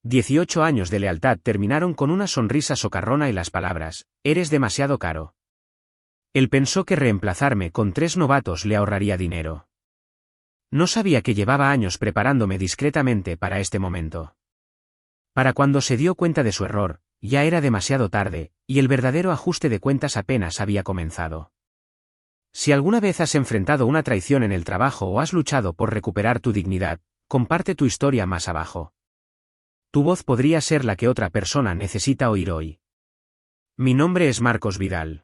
18 años de lealtad terminaron con una sonrisa socarrona y las palabras, «Eres demasiado caro». Él pensó que reemplazarme con 3 novatos le ahorraría dinero. No sabía que llevaba años preparándome discretamente para este momento. Para cuando se dio cuenta de su error, ya era demasiado tarde, y el verdadero ajuste de cuentas apenas había comenzado. Si alguna vez has enfrentado una traición en el trabajo o has luchado por recuperar tu dignidad, comparte tu historia más abajo. Tu voz podría ser la que otra persona necesita oír hoy. Mi nombre es Marcos Vidal.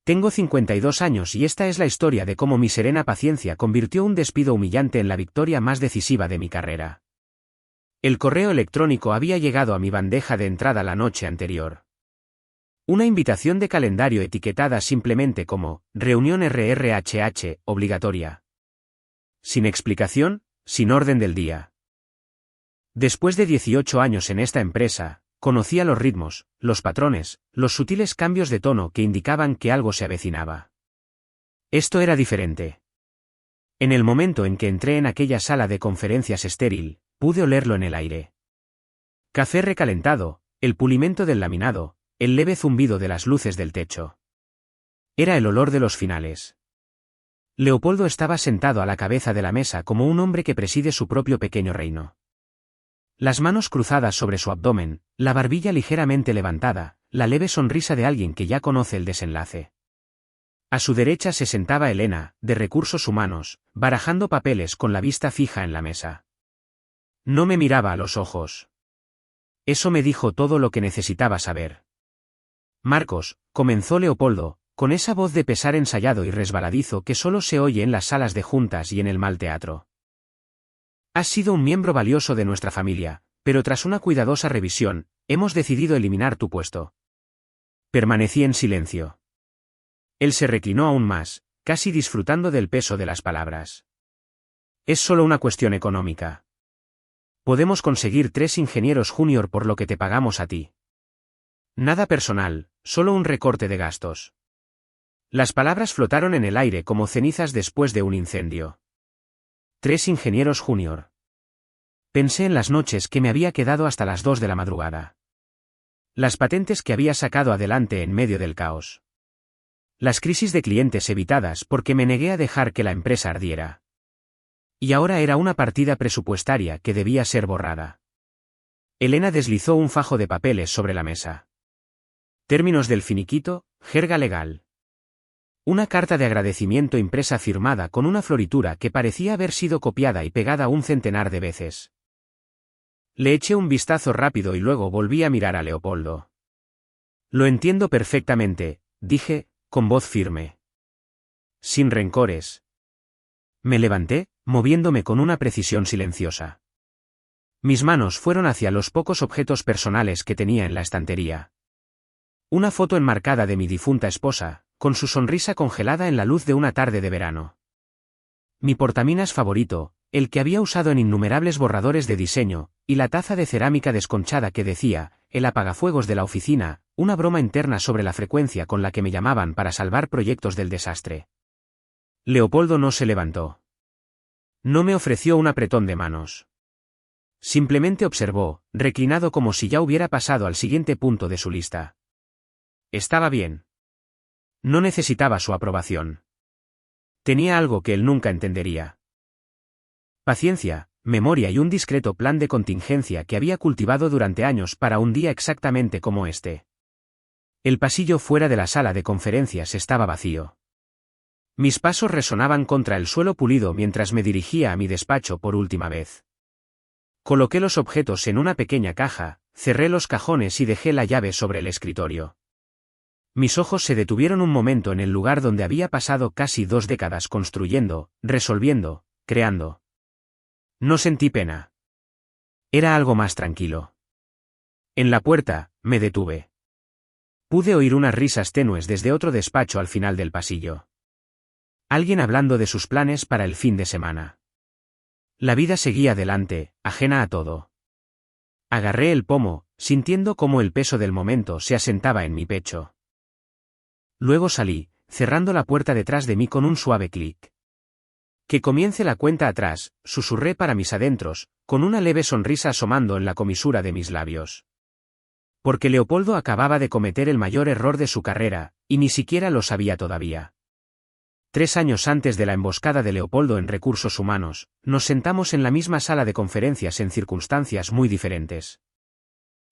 Tengo 52 años y esta es la historia de cómo mi serena paciencia convirtió un despido humillante en la victoria más decisiva de mi carrera. El correo electrónico había llegado a mi bandeja de entrada la noche anterior. Una invitación de calendario etiquetada simplemente como reunión RRHH obligatoria. Sin explicación, sin orden del día. Después de 18 años en esta empresa, conocía los ritmos, los patrones, los sutiles cambios de tono que indicaban que algo se avecinaba. Esto era diferente. En el momento en que entré en aquella sala de conferencias estéril, pude olerlo en el aire. Café recalentado, el pulimento del laminado, el leve zumbido de las luces del techo. Era el olor de los finales. Leopoldo estaba sentado a la cabeza de la mesa como un hombre que preside su propio pequeño reino. Las manos cruzadas sobre su abdomen, la barbilla ligeramente levantada, la leve sonrisa de alguien que ya conoce el desenlace. A su derecha se sentaba Elena, de Recursos Humanos, barajando papeles con la vista fija en la mesa. No me miraba a los ojos. Eso me dijo todo lo que necesitaba saber. Marcos, comenzó Leopoldo, con esa voz de pesar ensayado y resbaladizo que solo se oye en las salas de juntas y en el mal teatro. Has sido un miembro valioso de nuestra familia, pero tras una cuidadosa revisión, hemos decidido eliminar tu puesto. Permanecí en silencio. Él se reclinó aún más, casi disfrutando del peso de las palabras. Es solo una cuestión económica. Podemos conseguir 3 ingenieros junior por lo que te pagamos a ti. Nada personal, solo un recorte de gastos. Las palabras flotaron en el aire como cenizas después de un incendio. 3 ingenieros junior. Pensé en las noches que me había quedado hasta las 2 de la madrugada. Las patentes que había sacado adelante en medio del caos. Las crisis de clientes evitadas porque me negué a dejar que la empresa ardiera. Y ahora era una partida presupuestaria que debía ser borrada. Elena deslizó un fajo de papeles sobre la mesa. Términos del finiquito, jerga legal. Una carta de agradecimiento impresa firmada con una floritura que parecía haber sido copiada y pegada un centenar de veces. Le eché un vistazo rápido y luego volví a mirar a Leopoldo. Lo entiendo perfectamente, dije, con voz firme. Sin rencores. Me levanté, moviéndome con una precisión silenciosa. Mis manos fueron hacia los pocos objetos personales que tenía en la estantería. Una foto enmarcada de mi difunta esposa, con su sonrisa congelada en la luz de una tarde de verano. Mi portaminas favorito, el que había usado en innumerables borradores de diseño, y la taza de cerámica desconchada que decía, el apagafuegos de la oficina, una broma interna sobre la frecuencia con la que me llamaban para salvar proyectos del desastre. Leopoldo no se levantó. No me ofreció un apretón de manos. Simplemente observó, reclinado como si ya hubiera pasado al siguiente punto de su lista. Estaba bien. No necesitaba su aprobación. Tenía algo que él nunca entendería. Paciencia, memoria y un discreto plan de contingencia que había cultivado durante años para un día exactamente como este. El pasillo fuera de la sala de conferencias estaba vacío. Mis pasos resonaban contra el suelo pulido mientras me dirigía a mi despacho por última vez. Coloqué los objetos en una pequeña caja, cerré los cajones y dejé la llave sobre el escritorio. Mis ojos se detuvieron un momento en el lugar donde había pasado casi 2 décadas construyendo, resolviendo, creando. No sentí pena. Era algo más tranquilo. En la puerta, me detuve. Pude oír unas risas tenues desde otro despacho al final del pasillo. Alguien hablando de sus planes para el fin de semana. La vida seguía adelante, ajena a todo. Agarré el pomo, sintiendo cómo el peso del momento se asentaba en mi pecho. Luego salí, cerrando la puerta detrás de mí con un suave clic. Que comience la cuenta atrás, susurré para mis adentros, con una leve sonrisa asomando en la comisura de mis labios. Porque Leopoldo acababa de cometer el mayor error de su carrera, y ni siquiera lo sabía todavía. 3 años antes de la emboscada de Leopoldo en Recursos Humanos, nos sentamos en la misma sala de conferencias en circunstancias muy diferentes.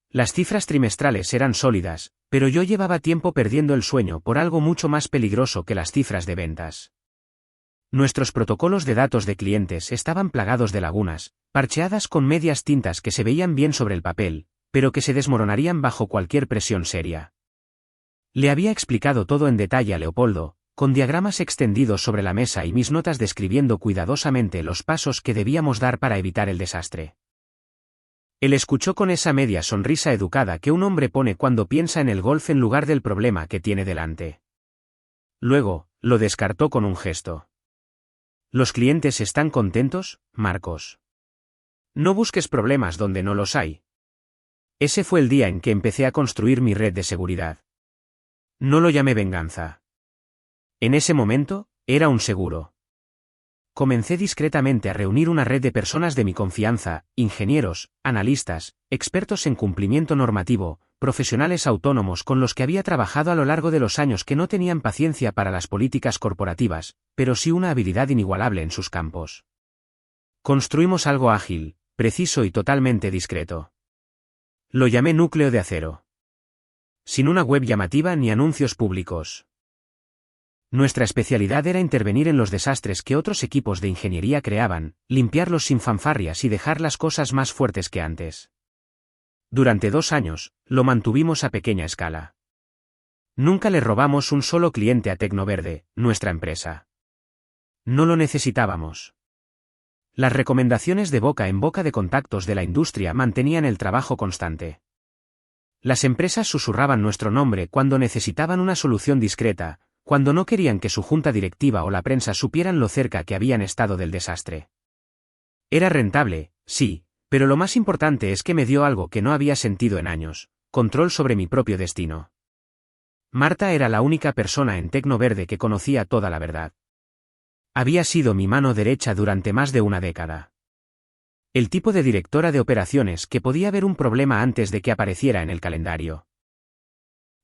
Las cifras trimestrales eran sólidas, pero yo llevaba tiempo perdiendo el sueño por algo mucho más peligroso que las cifras de ventas. Nuestros protocolos de datos de clientes estaban plagados de lagunas, parcheadas con medias tintas que se veían bien sobre el papel, pero que se desmoronarían bajo cualquier presión seria. Le había explicado todo en detalle a Leopoldo, con diagramas extendidos sobre la mesa y mis notas describiendo cuidadosamente los pasos que debíamos dar para evitar el desastre. Él escuchó con esa media sonrisa educada que un hombre pone cuando piensa en el golf en lugar del problema que tiene delante. Luego, lo descartó con un gesto. ¿Los clientes están contentos, Marcos? No busques problemas donde no los hay. Ese fue el día en que empecé a construir mi red de seguridad. No lo llamé venganza. En ese momento, era un seguro. Comencé discretamente a reunir una red de personas de mi confianza, ingenieros, analistas, expertos en cumplimiento normativo, profesionales autónomos con los que había trabajado a lo largo de los años que no tenían paciencia para las políticas corporativas, pero sí una habilidad inigualable en sus campos. Construimos algo ágil, preciso y totalmente discreto. Lo llamé núcleo de acero. Sin una web llamativa ni anuncios públicos. Nuestra especialidad era intervenir en los desastres que otros equipos de ingeniería creaban, limpiarlos sin fanfarrias y dejar las cosas más fuertes que antes. Durante 2 años, lo mantuvimos a pequeña escala. Nunca le robamos un solo cliente a Tecnoverde, nuestra empresa. No lo necesitábamos. Las recomendaciones de boca en boca de contactos de la industria mantenían el trabajo constante. Las empresas susurraban nuestro nombre cuando necesitaban una solución discreta, cuando no querían que su junta directiva o la prensa supieran lo cerca que habían estado del desastre. Era rentable, sí, pero lo más importante es que me dio algo que no había sentido en años: control sobre mi propio destino. Marta era la única persona en Tecnoverde que conocía toda la verdad. Había sido mi mano derecha durante más de una década. El tipo de directora de operaciones que podía ver un problema antes de que apareciera en el calendario.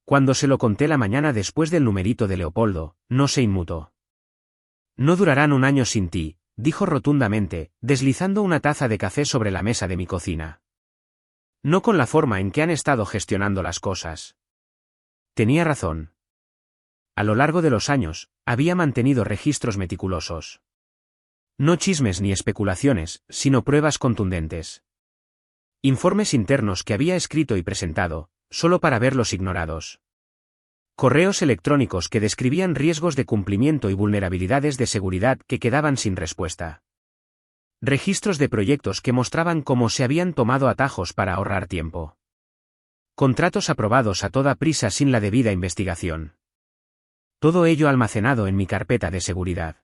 Cuando se lo conté la mañana después del numerito de Leopoldo, no se inmutó. No durarán un año sin ti, dijo rotundamente, deslizando una taza de café sobre la mesa de mi cocina. No con la forma en que han estado gestionando las cosas. Tenía razón. A lo largo de los años, había mantenido registros meticulosos. No chismes ni especulaciones, sino pruebas contundentes. Informes internos que había escrito y presentado, solo para verlos ignorados. Correos electrónicos que describían riesgos de cumplimiento y vulnerabilidades de seguridad que quedaban sin respuesta. Registros de proyectos que mostraban cómo se habían tomado atajos para ahorrar tiempo. Contratos aprobados a toda prisa sin la debida investigación. Todo ello almacenado en mi carpeta de seguridad.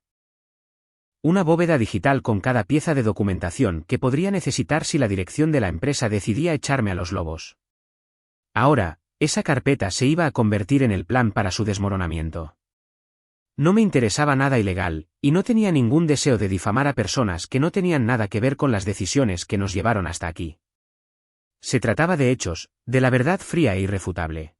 Una bóveda digital con cada pieza de documentación que podría necesitar si la dirección de la empresa decidía echarme a los lobos. Ahora, esa carpeta se iba a convertir en el plan para su desmoronamiento. No me interesaba nada ilegal, y no tenía ningún deseo de difamar a personas que no tenían nada que ver con las decisiones que nos llevaron hasta aquí. Se trataba de hechos, de la verdad fría e irrefutable.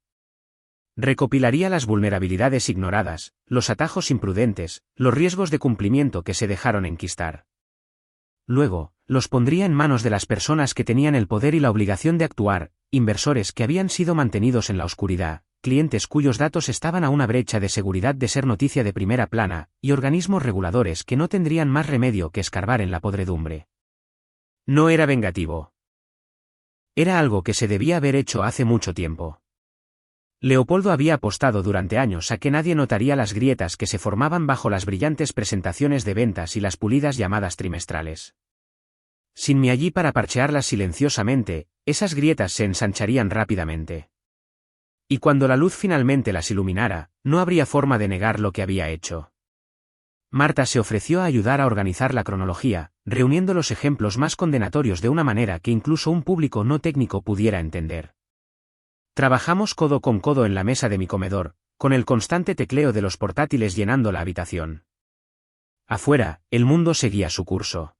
Recopilaría las vulnerabilidades ignoradas, los atajos imprudentes, los riesgos de cumplimiento que se dejaron enquistar. Luego, los pondría en manos de las personas que tenían el poder y la obligación de actuar, inversores que habían sido mantenidos en la oscuridad, clientes cuyos datos estaban a una brecha de seguridad de ser noticia de primera plana, y organismos reguladores que no tendrían más remedio que escarbar en la podredumbre. No era vengativo. Era algo que se debía haber hecho hace mucho tiempo. Leopoldo había apostado durante años a que nadie notaría las grietas que se formaban bajo las brillantes presentaciones de ventas y las pulidas llamadas trimestrales. Sin mí allí para parchearlas silenciosamente, esas grietas se ensancharían rápidamente. Y cuando la luz finalmente las iluminara, no habría forma de negar lo que había hecho. Marta se ofreció a ayudar a organizar la cronología, reuniendo los ejemplos más condenatorios de una manera que incluso un público no técnico pudiera entender. Trabajamos codo con codo en la mesa de mi comedor, con el constante tecleo de los portátiles llenando la habitación. Afuera, el mundo seguía su curso.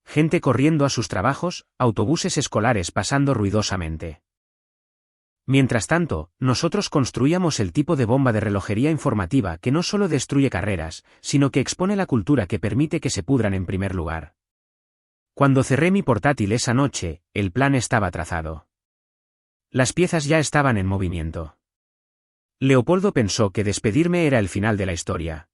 Gente corriendo a sus trabajos, autobuses escolares pasando ruidosamente. Mientras tanto, nosotros construíamos el tipo de bomba de relojería informativa que no solo destruye carreras, sino que expone la cultura que permite que se pudran en primer lugar. Cuando cerré mi portátil esa noche, el plan estaba trazado. Las piezas ya estaban en movimiento. Leopoldo pensó que despedirme era el final de la historia.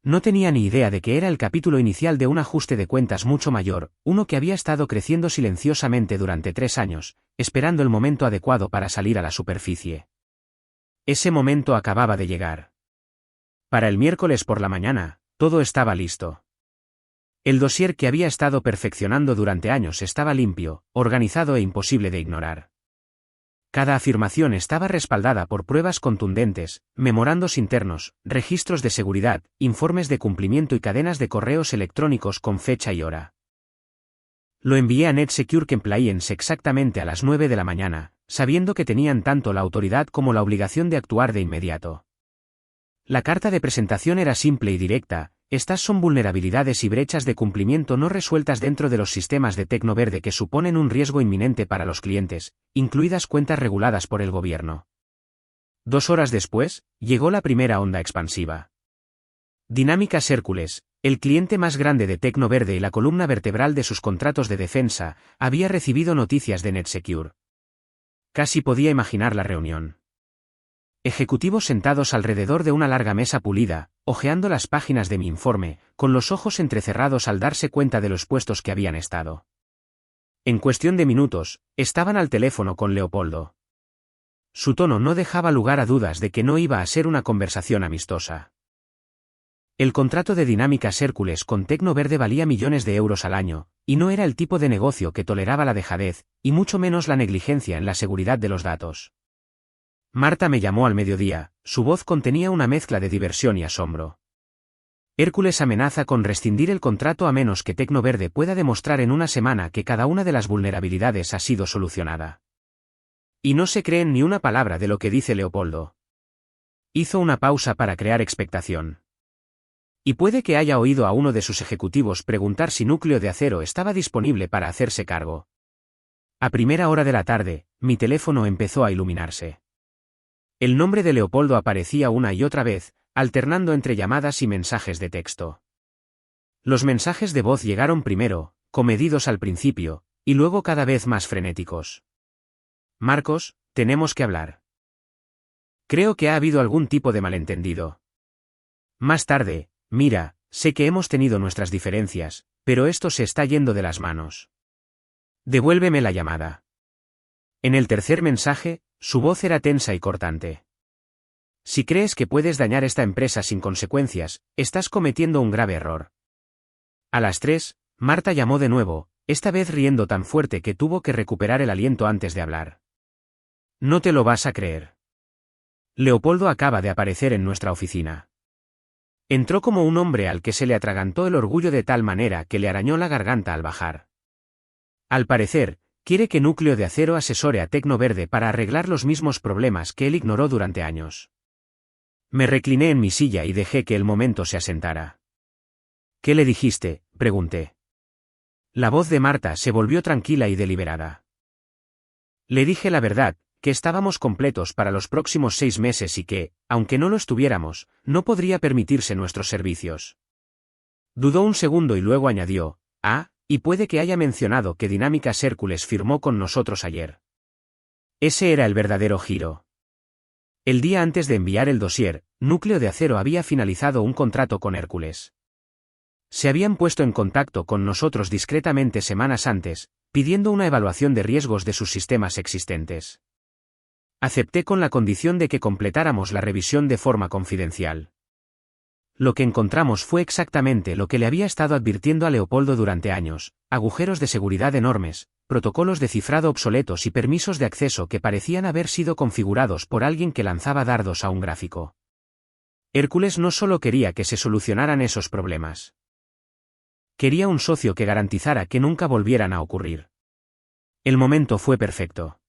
No tenía ni idea de que era el capítulo inicial de un ajuste de cuentas mucho mayor, uno que había estado creciendo silenciosamente durante 3 años, esperando el momento adecuado para salir a la superficie. Ese momento acababa de llegar. Para el miércoles por la mañana, todo estaba listo. El dossier que había estado perfeccionando durante años estaba limpio, organizado e imposible de ignorar. Cada afirmación estaba respaldada por pruebas contundentes, memorandos internos, registros de seguridad, informes de cumplimiento y cadenas de correos electrónicos con fecha y hora. Lo envié a NetSecure Compliance exactamente a las 9 de la mañana, sabiendo que tenían tanto la autoridad como la obligación de actuar de inmediato. La carta de presentación era simple y directa: estas son vulnerabilidades y brechas de cumplimiento no resueltas dentro de los sistemas de Tecnoverde que suponen un riesgo inminente para los clientes, incluidas cuentas reguladas por el gobierno. 2 horas después, llegó la primera onda expansiva. Dinámicas Hércules, el cliente más grande de Tecnoverde y la columna vertebral de sus contratos de defensa, había recibido noticias de NetSecure. Casi podía imaginar la reunión. Ejecutivos sentados alrededor de una larga mesa pulida, hojeando las páginas de mi informe, con los ojos entrecerrados al darse cuenta de los puestos que habían estado. En cuestión de minutos, estaban al teléfono con Leopoldo. Su tono no dejaba lugar a dudas de que no iba a ser una conversación amistosa. El contrato de Dinámicas Hércules con Tecnoverde valía millones de euros al año, y no era el tipo de negocio que toleraba la dejadez, y mucho menos la negligencia en la seguridad de los datos. Marta me llamó al mediodía, su voz contenía una mezcla de diversión y asombro. Hércules amenaza con rescindir el contrato a menos que Tecnoverde pueda demostrar en una semana que cada una de las vulnerabilidades ha sido solucionada. Y no se creen ni una palabra de lo que dice Leopoldo. Hizo una pausa para crear expectación. Y puede que haya oído a uno de sus ejecutivos preguntar si Núcleo de Acero estaba disponible para hacerse cargo. A primera hora de la tarde, mi teléfono empezó a iluminarse. El nombre de Leopoldo aparecía una y otra vez, alternando entre llamadas y mensajes de texto. Los mensajes de voz llegaron primero, comedidos al principio, y luego cada vez más frenéticos. Marcos, tenemos que hablar. Creo que ha habido algún tipo de malentendido. Más tarde, mira, sé que hemos tenido nuestras diferencias, pero esto se está yendo de las manos. Devuélveme la llamada. En el tercer mensaje, su voz era tensa y cortante. Si crees que puedes dañar esta empresa sin consecuencias, estás cometiendo un grave error. A las 3, Marta llamó de nuevo, esta vez riendo tan fuerte que tuvo que recuperar el aliento antes de hablar. No te lo vas a creer. Leopoldo acaba de aparecer en nuestra oficina. Entró como un hombre al que se le atragantó el orgullo de tal manera que le arañó la garganta al bajar. Al parecer, quiere que Núcleo de Acero asesore a Tecnoverde para arreglar los mismos problemas que él ignoró durante años. Me recliné en mi silla y dejé que el momento se asentara. ¿Qué le dijiste?, pregunté. La voz de Marta se volvió tranquila y deliberada. Le dije la verdad, que estábamos completos para los próximos 6 meses y que, aunque no lo estuviéramos, no podría permitirse nuestros servicios. Dudó un segundo y luego añadió, y puede que haya mencionado que Dinámicas Hércules firmó con nosotros ayer. Ese era el verdadero giro. El día antes de enviar el dossier, Núcleo de Acero había finalizado un contrato con Hércules. Se habían puesto en contacto con nosotros discretamente semanas antes, pidiendo una evaluación de riesgos de sus sistemas existentes. Acepté con la condición de que completáramos la revisión de forma confidencial. Lo que encontramos fue exactamente lo que le había estado advirtiendo a Leopoldo durante años: agujeros de seguridad enormes, protocolos de cifrado obsoletos y permisos de acceso que parecían haber sido configurados por alguien que lanzaba dardos a un gráfico. Hércules no solo quería que se solucionaran esos problemas. Quería un socio que garantizara que nunca volvieran a ocurrir. El momento fue perfecto.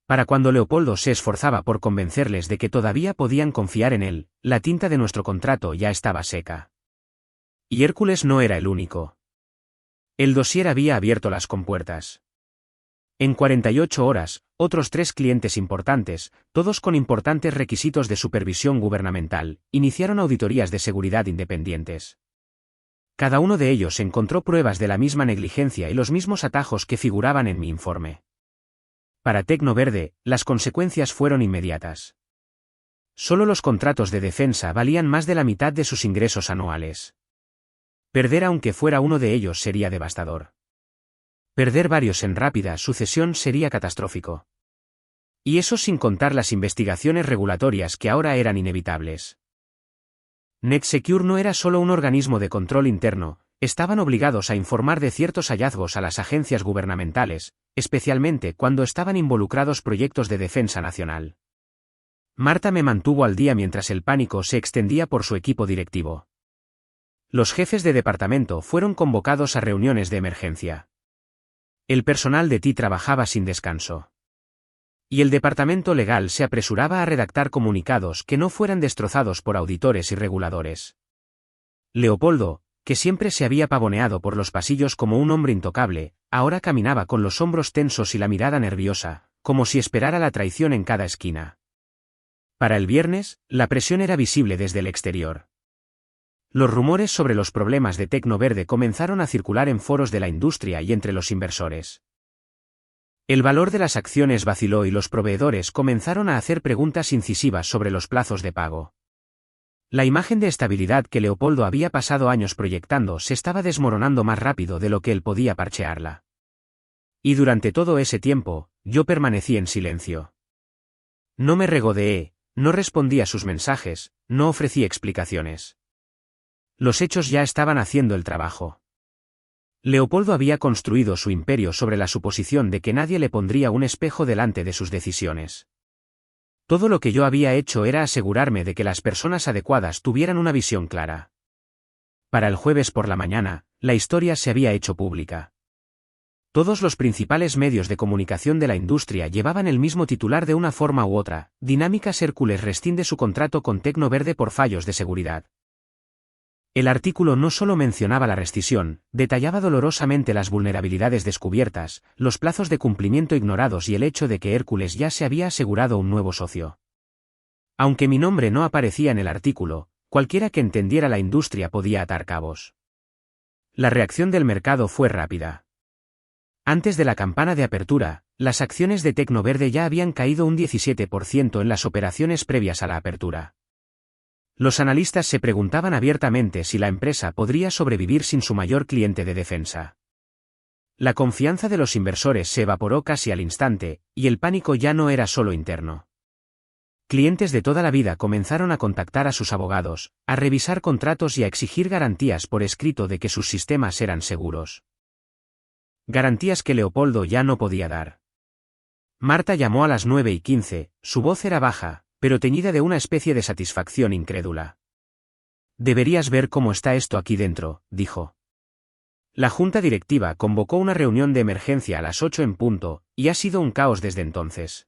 Para cuando Leopoldo se esforzaba por convencerles de que todavía podían confiar en él, la tinta de nuestro contrato ya estaba seca. Y Hércules no era el único. El dossier había abierto las compuertas. En 48 horas, otros 3 clientes importantes, todos con importantes requisitos de supervisión gubernamental, iniciaron auditorías de seguridad independientes. Cada uno de ellos encontró pruebas de la misma negligencia y los mismos atajos que figuraban en mi informe. Para Tecnoverde, las consecuencias fueron inmediatas. Solo los contratos de defensa valían más de la mitad de sus ingresos anuales. Perder aunque fuera uno de ellos sería devastador. Perder varios en rápida sucesión sería catastrófico. Y eso sin contar las investigaciones regulatorias que ahora eran inevitables. NetSecure no era solo un organismo de control interno, estaban obligados a informar de ciertos hallazgos a las agencias gubernamentales, especialmente cuando estaban involucrados proyectos de defensa nacional. Marta me mantuvo al día mientras el pánico se extendía por su equipo directivo. Los jefes de departamento fueron convocados a reuniones de emergencia. El personal de TI trabajaba sin descanso. Y el departamento legal se apresuraba a redactar comunicados que no fueran destrozados por auditores y reguladores. Leopoldo, que siempre se había pavoneado por los pasillos como un hombre intocable, ahora caminaba con los hombros tensos y la mirada nerviosa, como si esperara la traición en cada esquina. Para el viernes, la presión era visible desde el exterior. Los rumores sobre los problemas de Tecnoverde comenzaron a circular en foros de la industria y entre los inversores. El valor de las acciones vaciló y los proveedores comenzaron a hacer preguntas incisivas sobre los plazos de pago. La imagen de estabilidad que Leopoldo había pasado años proyectando se estaba desmoronando más rápido de lo que él podía parchearla. Y durante todo ese tiempo, yo permanecí en silencio. No me regodeé, no respondí a sus mensajes, no ofrecí explicaciones. Los hechos ya estaban haciendo el trabajo. Leopoldo había construido su imperio sobre la suposición de que nadie le pondría un espejo delante de sus decisiones. Todo lo que yo había hecho era asegurarme de que las personas adecuadas tuvieran una visión clara. Para el jueves por la mañana, la historia se había hecho pública. Todos los principales medios de comunicación de la industria llevaban el mismo titular de una forma u otra: Dinámicas Hércules rescinde su contrato con Tecnoverde por fallos de seguridad. El artículo no solo mencionaba la rescisión, detallaba dolorosamente las vulnerabilidades descubiertas, los plazos de cumplimiento ignorados y el hecho de que Hércules ya se había asegurado un nuevo socio. Aunque mi nombre no aparecía en el artículo, cualquiera que entendiera la industria podía atar cabos. La reacción del mercado fue rápida. Antes de la campana de apertura, las acciones de Tecnoverde ya habían caído un 17% en las operaciones previas a la apertura. Los analistas se preguntaban abiertamente si la empresa podría sobrevivir sin su mayor cliente de defensa. La confianza de los inversores se evaporó casi al instante, y el pánico ya no era solo interno. Clientes de toda la vida comenzaron a contactar a sus abogados, a revisar contratos y a exigir garantías por escrito de que sus sistemas eran seguros. Garantías que Leopoldo ya no podía dar. Marta llamó a las 9:15, su voz era baja, pero teñida de una especie de satisfacción incrédula. «Deberías ver cómo está esto aquí dentro», dijo. La junta directiva convocó una reunión de emergencia a las 8 en punto, y ha sido un caos desde entonces.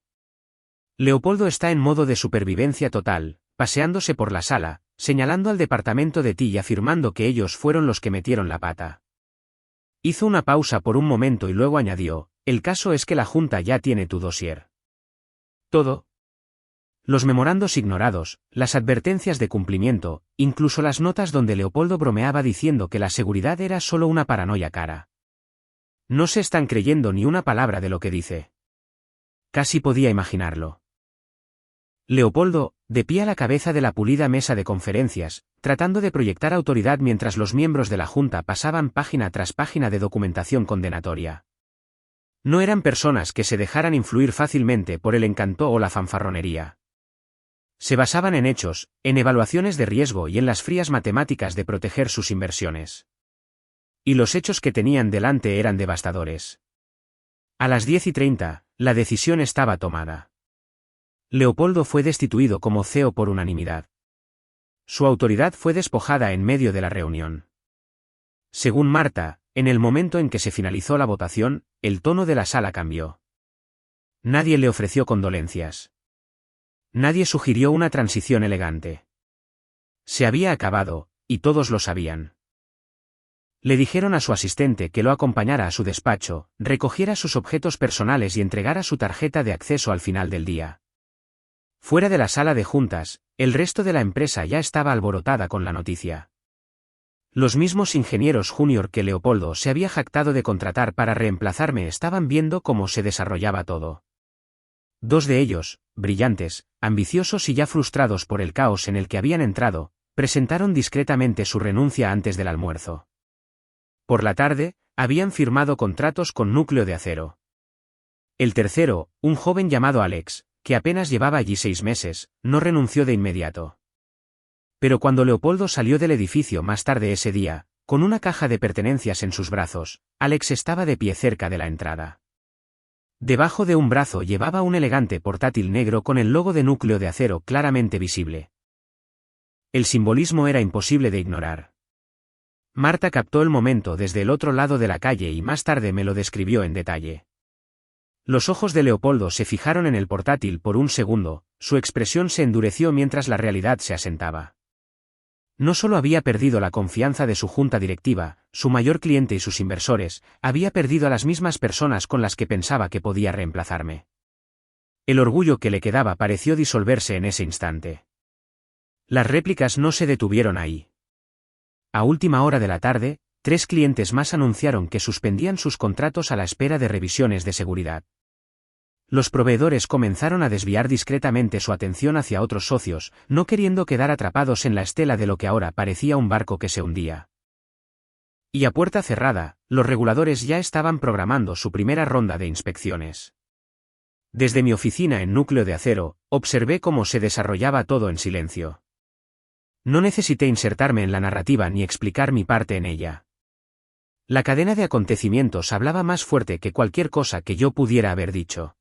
Leopoldo está en modo de supervivencia total, paseándose por la sala, señalando al departamento de TI y afirmando que ellos fueron los que metieron la pata. Hizo una pausa por un momento y luego añadió: «El caso es que la junta ya tiene tu dossier». «¿Todo?» Los memorandos ignorados, las advertencias de cumplimiento, incluso las notas donde Leopoldo bromeaba diciendo que la seguridad era solo una paranoia cara. No se están creyendo ni una palabra de lo que dice. Casi podía imaginarlo. Leopoldo, de pie a la cabeza de la pulida mesa de conferencias, tratando de proyectar autoridad mientras los miembros de la junta pasaban página tras página de documentación condenatoria. No eran personas que se dejaran influir fácilmente por el encanto o la fanfarronería. Se basaban en hechos, en evaluaciones de riesgo y en las frías matemáticas de proteger sus inversiones. Y los hechos que tenían delante eran devastadores. A las 10:30, la decisión estaba tomada. Leopoldo fue destituido como CEO por unanimidad. Su autoridad fue despojada en medio de la reunión. Según Marta, en el momento en que se finalizó la votación, el tono de la sala cambió. Nadie le ofreció condolencias. Nadie sugirió una transición elegante. Se había acabado, y todos lo sabían. Le dijeron a su asistente que lo acompañara a su despacho, recogiera sus objetos personales y entregara su tarjeta de acceso al final del día. Fuera de la sala de juntas, el resto de la empresa ya estaba alborotada con la noticia. Los mismos ingenieros junior que Leopoldo se había jactado de contratar para reemplazarme estaban viendo cómo se desarrollaba todo. Dos de ellos, brillantes, ambiciosos y ya frustrados por el caos en el que habían entrado, presentaron discretamente su renuncia antes del almuerzo. Por la tarde, habían firmado contratos con Núcleo de Acero. El tercero, un joven llamado Alex, que apenas llevaba allí 6 meses, no renunció de inmediato. Pero cuando Leopoldo salió del edificio más tarde ese día, con una caja de pertenencias en sus brazos, Alex estaba de pie cerca de la entrada. Debajo de un brazo llevaba un elegante portátil negro con el logo de Núcleo de Acero claramente visible. El simbolismo era imposible de ignorar. Marta captó el momento desde el otro lado de la calle y más tarde me lo describió en detalle. Los ojos de Leopoldo se fijaron en el portátil por un segundo, su expresión se endureció mientras la realidad se asentaba. No solo había perdido la confianza de su junta directiva, su mayor cliente y sus inversores, había perdido a las mismas personas con las que pensaba que podía reemplazarme. El orgullo que le quedaba pareció disolverse en ese instante. Las réplicas no se detuvieron ahí. A última hora de la tarde, 3 clientes más anunciaron que suspendían sus contratos a la espera de revisiones de seguridad. Los proveedores comenzaron a desviar discretamente su atención hacia otros socios, no queriendo quedar atrapados en la estela de lo que ahora parecía un barco que se hundía. Y a puerta cerrada, los reguladores ya estaban programando su primera ronda de inspecciones. Desde mi oficina en Núcleo de Acero, observé cómo se desarrollaba todo en silencio. No necesité insertarme en la narrativa ni explicar mi parte en ella. La cadena de acontecimientos hablaba más fuerte que cualquier cosa que yo pudiera haber dicho.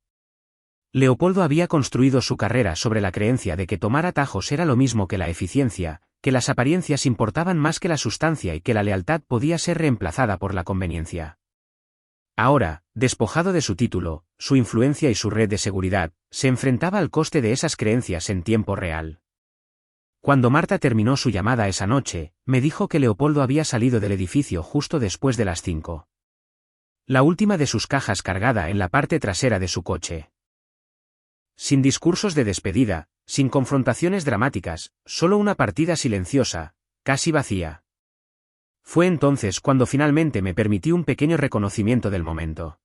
Leopoldo había construido su carrera sobre la creencia de que tomar atajos era lo mismo que la eficiencia, que las apariencias importaban más que la sustancia y que la lealtad podía ser reemplazada por la conveniencia. Ahora, despojado de su título, su influencia y su red de seguridad, se enfrentaba al coste de esas creencias en tiempo real. Cuando Marta terminó su llamada esa noche, me dijo que Leopoldo había salido del edificio justo después de las 5. La última de sus cajas cargada en la parte trasera de su coche. Sin discursos de despedida, sin confrontaciones dramáticas, solo una partida silenciosa, casi vacía. Fue entonces cuando finalmente me permití un pequeño reconocimiento del momento.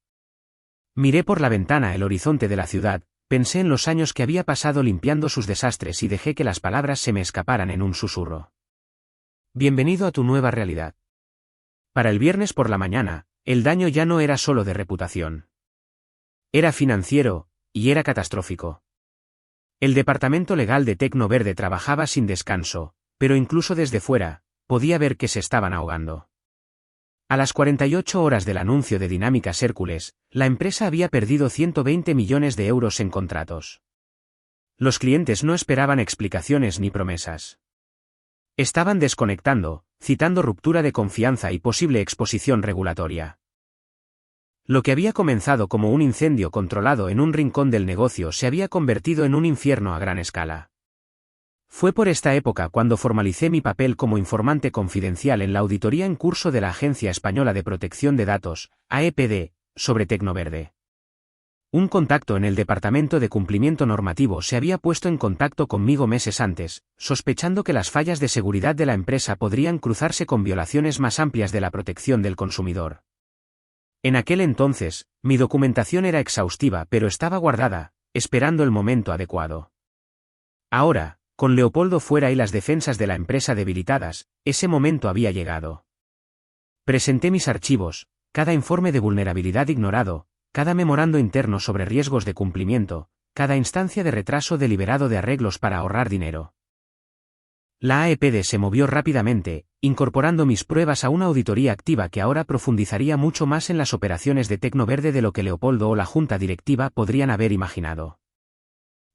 Miré por la ventana el horizonte de la ciudad, pensé en los años que había pasado limpiando sus desastres y dejé que las palabras se me escaparan en un susurro. Bienvenido a tu nueva realidad. Para el viernes por la mañana, el daño ya no era solo de reputación. Era financiero, y era catastrófico. El departamento legal de Tecno Verde trabajaba sin descanso, pero incluso desde fuera, podía ver que se estaban ahogando. A las 48 horas del anuncio de Dinámicas Hércules, la empresa había perdido 120 millones de euros en contratos. Los clientes no esperaban explicaciones ni promesas. Estaban desconectando, citando ruptura de confianza y posible exposición regulatoria. Lo que había comenzado como un incendio controlado en un rincón del negocio se había convertido en un infierno a gran escala. Fue por esta época cuando formalicé mi papel como informante confidencial en la auditoría en curso de la Agencia Española de Protección de Datos, AEPD, sobre Tecno Verde. Un contacto en el Departamento de Cumplimiento Normativo se había puesto en contacto conmigo meses antes, sospechando que las fallas de seguridad de la empresa podrían cruzarse con violaciones más amplias de la protección del consumidor. En aquel entonces, mi documentación era exhaustiva pero estaba guardada, esperando el momento adecuado. Ahora, con Leopoldo fuera y las defensas de la empresa debilitadas, ese momento había llegado. Presenté mis archivos, cada informe de vulnerabilidad ignorado, cada memorando interno sobre riesgos de cumplimiento, cada instancia de retraso deliberado de arreglos para ahorrar dinero. La AEPD se movió rápidamente, incorporando mis pruebas a una auditoría activa que ahora profundizaría mucho más en las operaciones de Tecno Verde de lo que Leopoldo o la junta directiva podrían haber imaginado.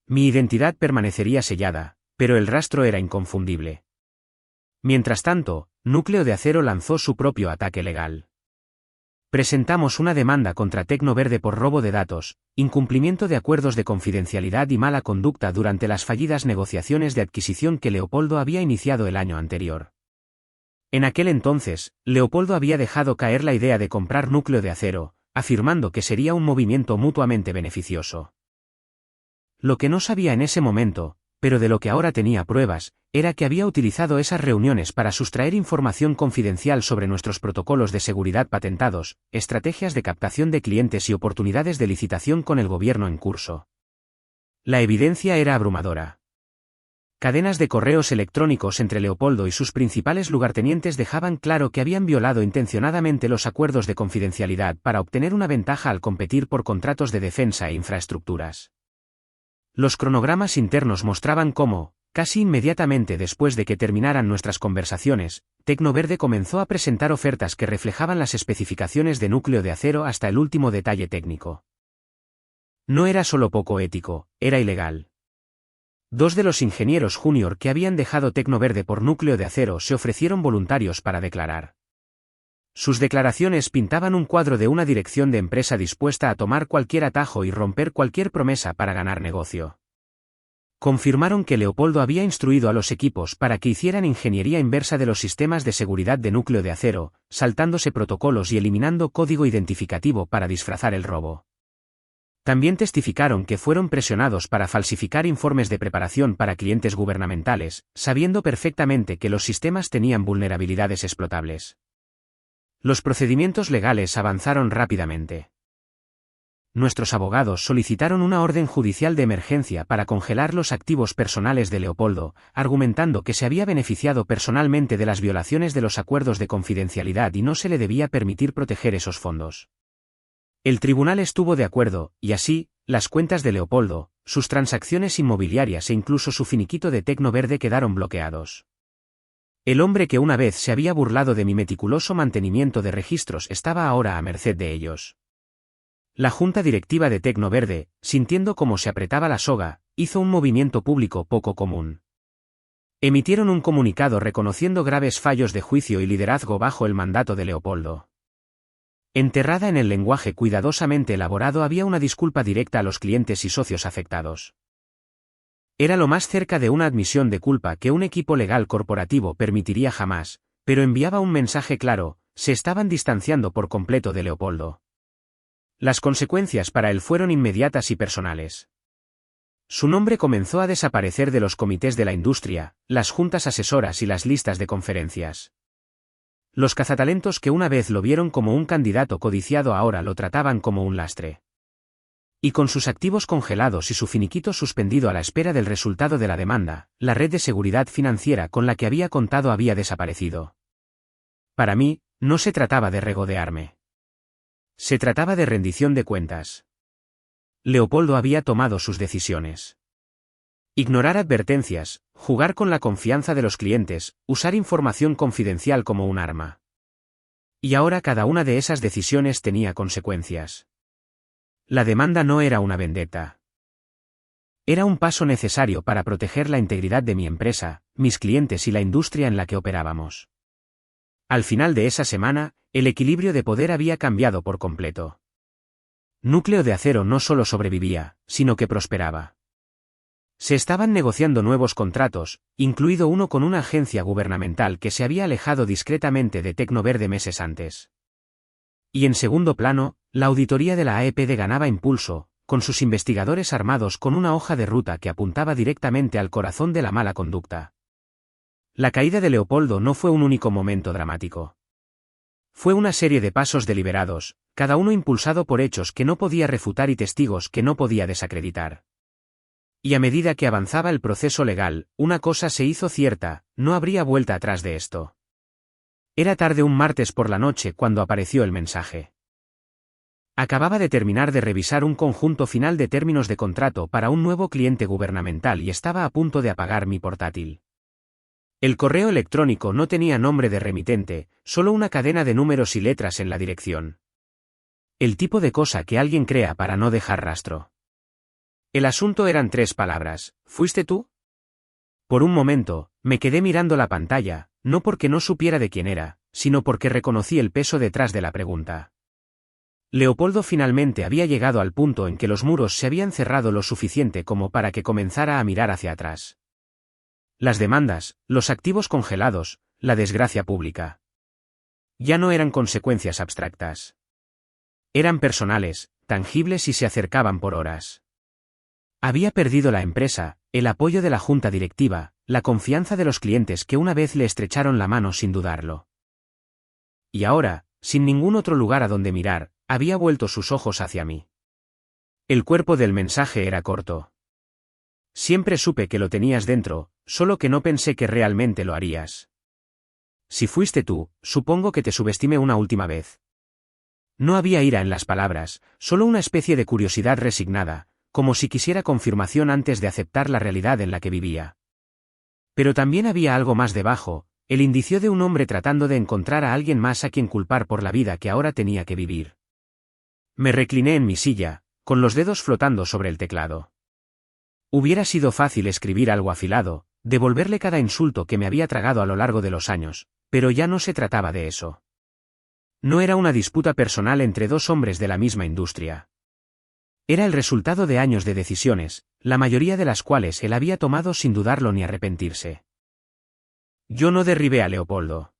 Mi identidad permanecería sellada, pero el rastro era inconfundible. Mientras tanto, Núcleo de Acero lanzó su propio ataque legal. Presentamos una demanda contra Tecno Verde por robo de datos, incumplimiento de acuerdos de confidencialidad y mala conducta durante las fallidas negociaciones de adquisición que Leopoldo había iniciado el año anterior. En aquel entonces, Leopoldo había dejado caer la idea de comprar Núcleo de Acero, afirmando que sería un movimiento mutuamente beneficioso. Lo que no sabía en ese momento, pero de lo que ahora tenía pruebas, era que había utilizado esas reuniones para sustraer información confidencial sobre nuestros protocolos de seguridad patentados, estrategias de captación de clientes y oportunidades de licitación con el gobierno en curso. La evidencia era abrumadora. Cadenas de correos electrónicos entre Leopoldo y sus principales lugartenientes dejaban claro que habían violado intencionadamente los acuerdos de confidencialidad para obtener una ventaja al competir por contratos de defensa e infraestructuras. Los cronogramas internos mostraban cómo, casi inmediatamente después de que terminaran nuestras conversaciones, Tecnoverde comenzó a presentar ofertas que reflejaban las especificaciones de Núcleo de Acero hasta el último detalle técnico. No era solo poco ético, era ilegal. Dos de los ingenieros junior que habían dejado Tecnoverde por Núcleo de Acero se ofrecieron voluntarios para declarar. Sus declaraciones pintaban un cuadro de una dirección de empresa dispuesta a tomar cualquier atajo y romper cualquier promesa para ganar negocio. Confirmaron que Leopoldo había instruido a los equipos para que hicieran ingeniería inversa de los sistemas de seguridad de Núcleo de Acero, saltándose protocolos y eliminando código identificativo para disfrazar el robo. También testificaron que fueron presionados para falsificar informes de preparación para clientes gubernamentales, sabiendo perfectamente que los sistemas tenían vulnerabilidades explotables. Los procedimientos legales avanzaron rápidamente. Nuestros abogados solicitaron una orden judicial de emergencia para congelar los activos personales de Leopoldo, argumentando que se había beneficiado personalmente de las violaciones de los acuerdos de confidencialidad y no se le debía permitir proteger esos fondos. El tribunal estuvo de acuerdo, y así, las cuentas de Leopoldo, sus transacciones inmobiliarias e incluso su finiquito de Tecnoverde quedaron bloqueados. El hombre que una vez se había burlado de mi meticuloso mantenimiento de registros estaba ahora a merced de ellos. La junta directiva de Tecnoverde, sintiendo cómo se apretaba la soga, hizo un movimiento público poco común. Emitieron un comunicado reconociendo graves fallos de juicio y liderazgo bajo el mandato de Leopoldo. Enterrada en el lenguaje cuidadosamente elaborado había una disculpa directa a los clientes y socios afectados. Era lo más cerca de una admisión de culpa que un equipo legal corporativo permitiría jamás, pero enviaba un mensaje claro: se estaban distanciando por completo de Leopoldo. Las consecuencias para él fueron inmediatas y personales. Su nombre comenzó a desaparecer de los comités de la industria, las juntas asesoras y las listas de conferencias. Los cazatalentos que una vez lo vieron como un candidato codiciado ahora lo trataban como un lastre. Y con sus activos congelados y su finiquito suspendido a la espera del resultado de la demanda, la red de seguridad financiera con la que había contado había desaparecido. Para mí, no se trataba de regodearme. Se trataba de rendición de cuentas. Leopoldo había tomado sus decisiones. Ignorar advertencias, jugar con la confianza de los clientes, usar información confidencial como un arma. Y ahora cada una de esas decisiones tenía consecuencias. La demanda no era una vendetta. Era un paso necesario para proteger la integridad de mi empresa, mis clientes y la industria en la que operábamos. Al final de esa semana, el equilibrio de poder había cambiado por completo. Núcleo de Acero no solo sobrevivía, sino que prosperaba. Se estaban negociando nuevos contratos, incluido uno con una agencia gubernamental que se había alejado discretamente de Tecnoverde meses antes. Y en segundo plano, la auditoría de la AEPD ganaba impulso, con sus investigadores armados con una hoja de ruta que apuntaba directamente al corazón de la mala conducta. La caída de Leopoldo no fue un único momento dramático. Fue una serie de pasos deliberados, cada uno impulsado por hechos que no podía refutar y testigos que no podía desacreditar. Y a medida que avanzaba el proceso legal, una cosa se hizo cierta: no habría vuelta atrás de esto. Era tarde un martes por la noche cuando apareció el mensaje. Acababa de terminar de revisar un conjunto final de términos de contrato para un nuevo cliente gubernamental y estaba a punto de apagar mi portátil. El correo electrónico no tenía nombre de remitente, solo una cadena de números y letras en la dirección. El tipo de cosa que alguien crea para no dejar rastro. El asunto eran 3 palabras: ¿fuiste tú? Por un momento, me quedé mirando la pantalla, no porque no supiera de quién era, sino porque reconocí el peso detrás de la pregunta. Leopoldo finalmente había llegado al punto en que los muros se habían cerrado lo suficiente como para que comenzara a mirar hacia atrás. Las demandas, los activos congelados, la desgracia pública. Ya no eran consecuencias abstractas. Eran personales, tangibles y se acercaban por horas. Había perdido la empresa, el apoyo de la junta directiva, la confianza de los clientes que una vez le estrecharon la mano sin dudarlo. Y ahora, sin ningún otro lugar a donde mirar, había vuelto sus ojos hacia mí. El cuerpo del mensaje era corto. Siempre supe que lo tenías dentro, solo que no pensé que realmente lo harías. Si fuiste tú, supongo que te subestimé una última vez. No había ira en las palabras, solo una especie de curiosidad resignada, como si quisiera confirmación antes de aceptar la realidad en la que vivía. Pero también había algo más debajo, el indicio de un hombre tratando de encontrar a alguien más a quien culpar por la vida que ahora tenía que vivir. Me recliné en mi silla, con los dedos flotando sobre el teclado. Hubiera sido fácil escribir algo afilado, devolverle cada insulto que me había tragado a lo largo de los años, pero ya no se trataba de eso. No era una disputa personal entre dos hombres de la misma industria. Era el resultado de años de decisiones, la mayoría de las cuales él había tomado sin dudarlo ni arrepentirse. Yo no derribé a Leopoldo.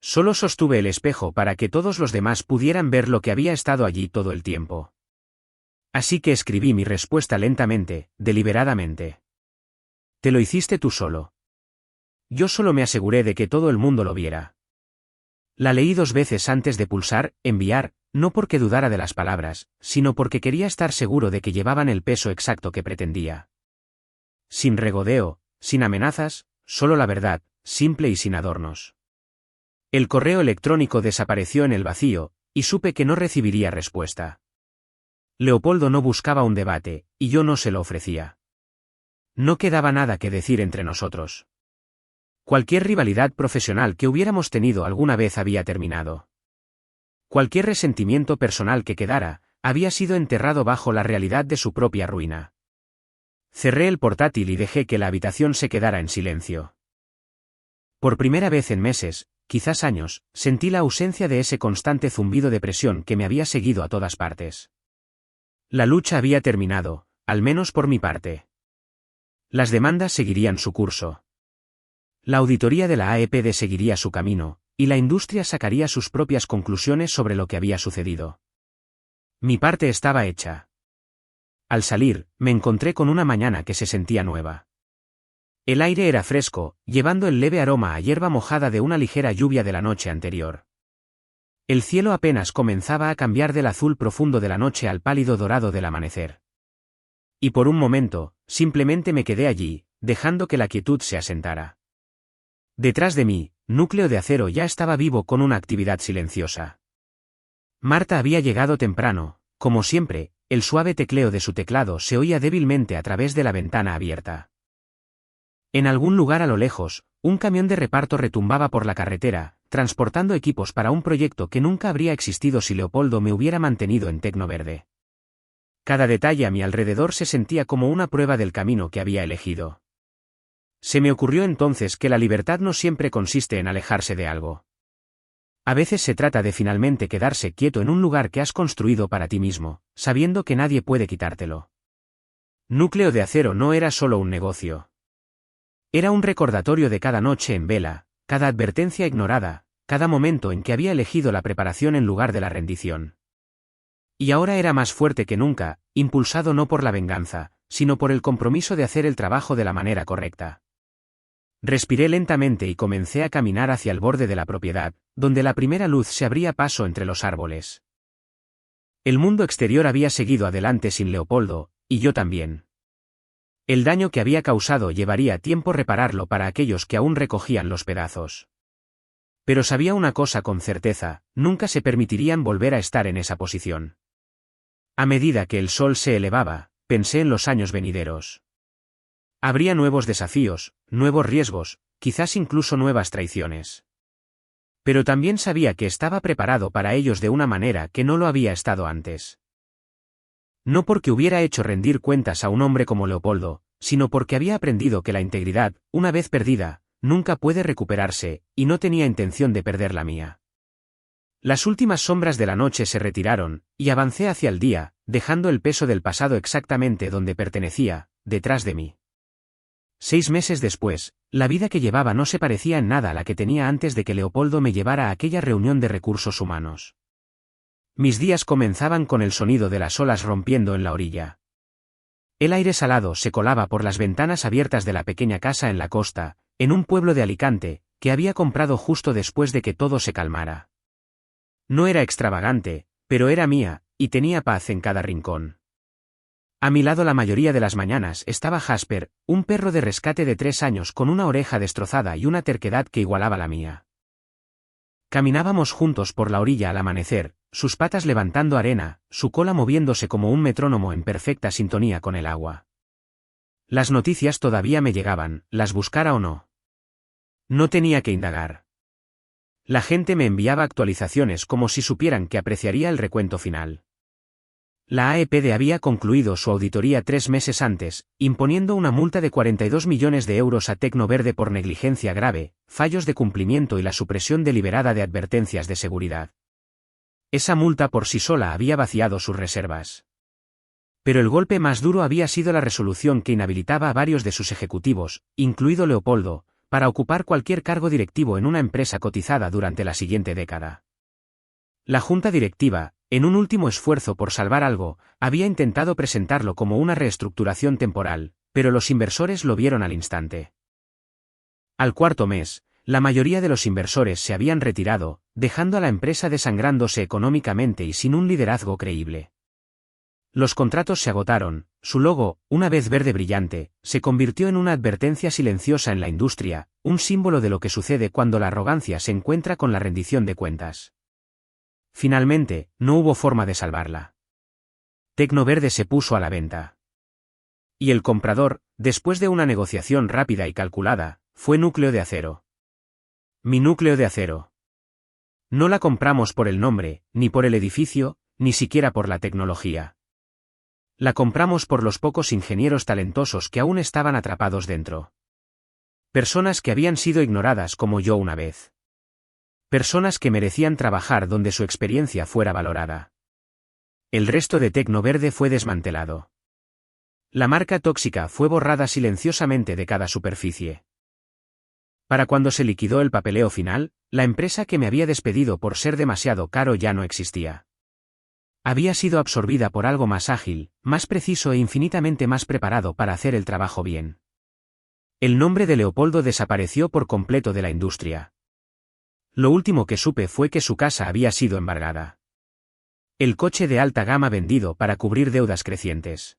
Solo sostuve el espejo para que todos los demás pudieran ver lo que había estado allí todo el tiempo. Así que escribí mi respuesta lentamente, deliberadamente. Te lo hiciste tú solo. Yo solo me aseguré de que todo el mundo lo viera. La leí 2 veces antes de pulsar, enviar, no porque dudara de las palabras, sino porque quería estar seguro de que llevaban el peso exacto que pretendía. Sin regodeo, sin amenazas, solo la verdad, simple y sin adornos. El correo electrónico desapareció en el vacío, y supe que no recibiría respuesta. Leopoldo no buscaba un debate, y yo no se lo ofrecía. No quedaba nada que decir entre nosotros. Cualquier rivalidad profesional que hubiéramos tenido alguna vez había terminado. Cualquier resentimiento personal que quedara, había sido enterrado bajo la realidad de su propia ruina. Cerré el portátil y dejé que la habitación se quedara en silencio. Por primera vez en meses, quizás años, sentí la ausencia de ese constante zumbido de presión que me había seguido a todas partes. La lucha había terminado, al menos por mi parte. Las demandas seguirían su curso. La auditoría de la AEPD seguiría su camino, y la industria sacaría sus propias conclusiones sobre lo que había sucedido. Mi parte estaba hecha. Al salir, me encontré con una mañana que se sentía nueva. El aire era fresco, llevando el leve aroma a hierba mojada de una ligera lluvia de la noche anterior. El cielo apenas comenzaba a cambiar del azul profundo de la noche al pálido dorado del amanecer. Y por un momento, simplemente me quedé allí, dejando que la quietud se asentara. Detrás de mí, Núcleo de Acero ya estaba vivo con una actividad silenciosa. Marta había llegado temprano, como siempre, el suave tecleo de su teclado se oía débilmente a través de la ventana abierta. En algún lugar a lo lejos, un camión de reparto retumbaba por la carretera, transportando equipos para un proyecto que nunca habría existido si Leopoldo me hubiera mantenido en Tecnoverde. Cada detalle a mi alrededor se sentía como una prueba del camino que había elegido. Se me ocurrió entonces que la libertad no siempre consiste en alejarse de algo. A veces se trata de finalmente quedarse quieto en un lugar que has construido para ti mismo, sabiendo que nadie puede quitártelo. Núcleo de Acero no era solo un negocio. Era un recordatorio de cada noche en vela, cada advertencia ignorada, cada momento en que había elegido la preparación en lugar de la rendición. Y ahora era más fuerte que nunca, impulsado no por la venganza, sino por el compromiso de hacer el trabajo de la manera correcta. Respiré lentamente y comencé a caminar hacia el borde de la propiedad, donde la primera luz se abría paso entre los árboles. El mundo exterior había seguido adelante sin Leopoldo, y yo también. El daño que había causado llevaría tiempo repararlo para aquellos que aún recogían los pedazos. Pero sabía una cosa con certeza, nunca se permitirían volver a estar en esa posición. A medida que el sol se elevaba, pensé en los años venideros. Habría nuevos desafíos, nuevos riesgos, quizás incluso nuevas traiciones. Pero también sabía que estaba preparado para ellos de una manera que no lo había estado antes. No porque hubiera hecho rendir cuentas a un hombre como Leopoldo, sino porque había aprendido que la integridad, una vez perdida, nunca puede recuperarse, y no tenía intención de perder la mía. Las últimas sombras de la noche se retiraron, y avancé hacia el día, dejando el peso del pasado exactamente donde pertenecía, detrás de mí. 6 meses después, la vida que llevaba no se parecía en nada a la que tenía antes de que Leopoldo me llevara a aquella reunión de recursos humanos. Mis días comenzaban con el sonido de las olas rompiendo en la orilla. El aire salado se colaba por las ventanas abiertas de la pequeña casa en la costa, en un pueblo de Alicante, que había comprado justo después de que todo se calmara. No era extravagante, pero era mía, y tenía paz en cada rincón. A mi lado la mayoría de las mañanas estaba Jasper, un perro de rescate de 3 años con una oreja destrozada y una terquedad que igualaba la mía. Caminábamos juntos por la orilla al amanecer, sus patas levantando arena, su cola moviéndose como un metrónomo en perfecta sintonía con el agua. Las noticias todavía me llegaban, las buscara o no. No tenía que indagar. La gente me enviaba actualizaciones como si supieran que apreciaría el recuento final. La AEPD había concluido su auditoría 3 meses antes, imponiendo una multa de 42 millones de euros a Tecnoverde por negligencia grave, fallos de cumplimiento y la supresión deliberada de advertencias de seguridad. Esa multa por sí sola había vaciado sus reservas. Pero el golpe más duro había sido la resolución que inhabilitaba a varios de sus ejecutivos, incluido Leopoldo, para ocupar cualquier cargo directivo en una empresa cotizada durante la siguiente década. La junta directiva, en un último esfuerzo por salvar algo, había intentado presentarlo como una reestructuración temporal, pero los inversores lo vieron al instante. Al 4.º mes, la mayoría de los inversores se habían retirado, dejando a la empresa desangrándose económicamente y sin un liderazgo creíble. Los contratos se agotaron, su logo, una vez verde brillante, se convirtió en una advertencia silenciosa en la industria, un símbolo de lo que sucede cuando la arrogancia se encuentra con la rendición de cuentas. Finalmente, no hubo forma de salvarla. Tecnoverde se puso a la venta. Y el comprador, después de una negociación rápida y calculada, fue Núcleo de Acero. Mi Núcleo de Acero. No la compramos por el nombre, ni por el edificio, ni siquiera por la tecnología. La compramos por los pocos ingenieros talentosos que aún estaban atrapados dentro. Personas que habían sido ignoradas como yo una vez. Personas que merecían trabajar donde su experiencia fuera valorada. El resto de Tecnoverde fue desmantelado. La marca tóxica fue borrada silenciosamente de cada superficie. Para cuando se liquidó el papeleo final, la empresa que me había despedido por ser demasiado caro ya no existía. Había sido absorbida por algo más ágil, más preciso e infinitamente más preparado para hacer el trabajo bien. El nombre de Leopoldo desapareció por completo de la industria. Lo último que supe fue que su casa había sido embargada. El coche de alta gama vendido para cubrir deudas crecientes.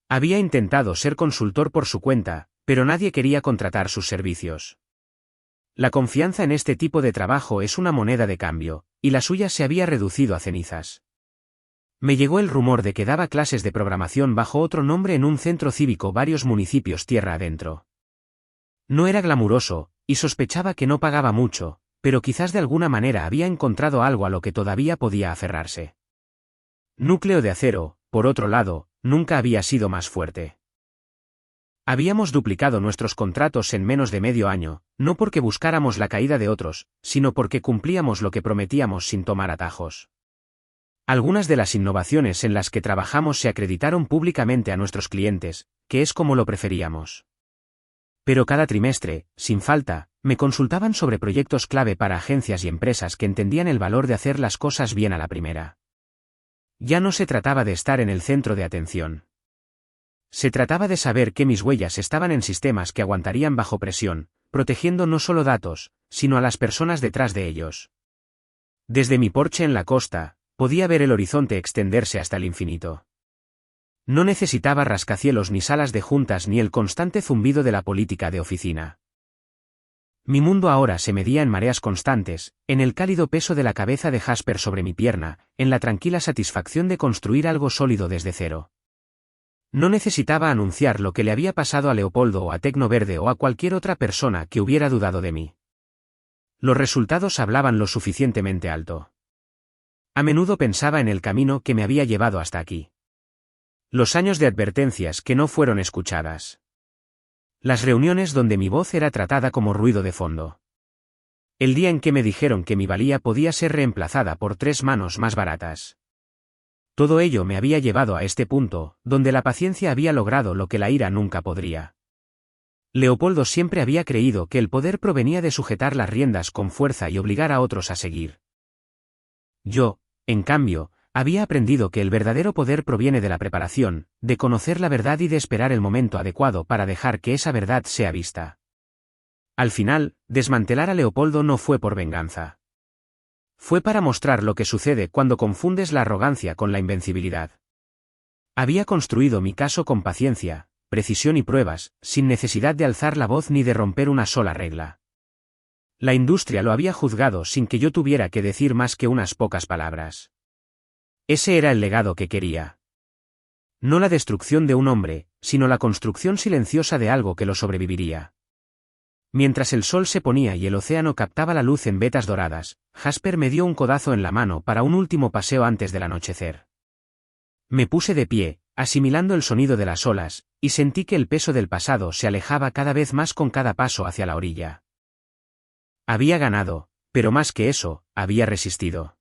Había intentado ser consultor por su cuenta, pero nadie quería contratar sus servicios. La confianza en este tipo de trabajo es una moneda de cambio, y la suya se había reducido a cenizas. Me llegó el rumor de que daba clases de programación bajo otro nombre en un centro cívico varios municipios tierra adentro. No era glamuroso, y sospechaba que no pagaba mucho, pero quizás de alguna manera había encontrado algo a lo que todavía podía aferrarse. Núcleo de Acero, por otro lado, nunca había sido más fuerte. Habíamos duplicado nuestros contratos en menos de medio año, no porque buscáramos la caída de otros, sino porque cumplíamos lo que prometíamos sin tomar atajos. Algunas de las innovaciones en las que trabajamos se acreditaron públicamente a nuestros clientes, que es como lo preferíamos. Pero cada trimestre, sin falta, me consultaban sobre proyectos clave para agencias y empresas que entendían el valor de hacer las cosas bien a la primera. Ya no se trataba de estar en el centro de atención. Se trataba de saber que mis huellas estaban en sistemas que aguantarían bajo presión, protegiendo no solo datos, sino a las personas detrás de ellos. Desde mi porche en la costa, podía ver el horizonte extenderse hasta el infinito. No necesitaba rascacielos ni salas de juntas ni el constante zumbido de la política de oficina. Mi mundo ahora se medía en mareas constantes, en el cálido peso de la cabeza de Jasper sobre mi pierna, en la tranquila satisfacción de construir algo sólido desde cero. No necesitaba anunciar lo que le había pasado a Leopoldo o a Tecnoverde o a cualquier otra persona que hubiera dudado de mí. Los resultados hablaban lo suficientemente alto. A menudo pensaba en el camino que me había llevado hasta aquí. Los años de advertencias que no fueron escuchadas. Las reuniones donde mi voz era tratada como ruido de fondo. El día en que me dijeron que mi valía podía ser reemplazada por 3 manos más baratas. Todo ello me había llevado a este punto, donde la paciencia había logrado lo que la ira nunca podría. Leopoldo siempre había creído que el poder provenía de sujetar las riendas con fuerza y obligar a otros a seguir. Yo, en cambio, había aprendido que el verdadero poder proviene de la preparación, de conocer la verdad y de esperar el momento adecuado para dejar que esa verdad sea vista. Al final, desmantelar a Leopoldo no fue por venganza. Fue para mostrar lo que sucede cuando confundes la arrogancia con la invencibilidad. Había construido mi caso con paciencia, precisión y pruebas, sin necesidad de alzar la voz ni de romper una sola regla. La industria lo había juzgado sin que yo tuviera que decir más que unas pocas palabras. Ese era el legado que quería. No la destrucción de un hombre, sino la construcción silenciosa de algo que lo sobreviviría. Mientras el sol se ponía y el océano captaba la luz en vetas doradas, Jasper me dio un codazo en la mano para un último paseo antes del anochecer. Me puse de pie, asimilando el sonido de las olas, y sentí que el peso del pasado se alejaba cada vez más con cada paso hacia la orilla. Había ganado, pero más que eso, había resistido.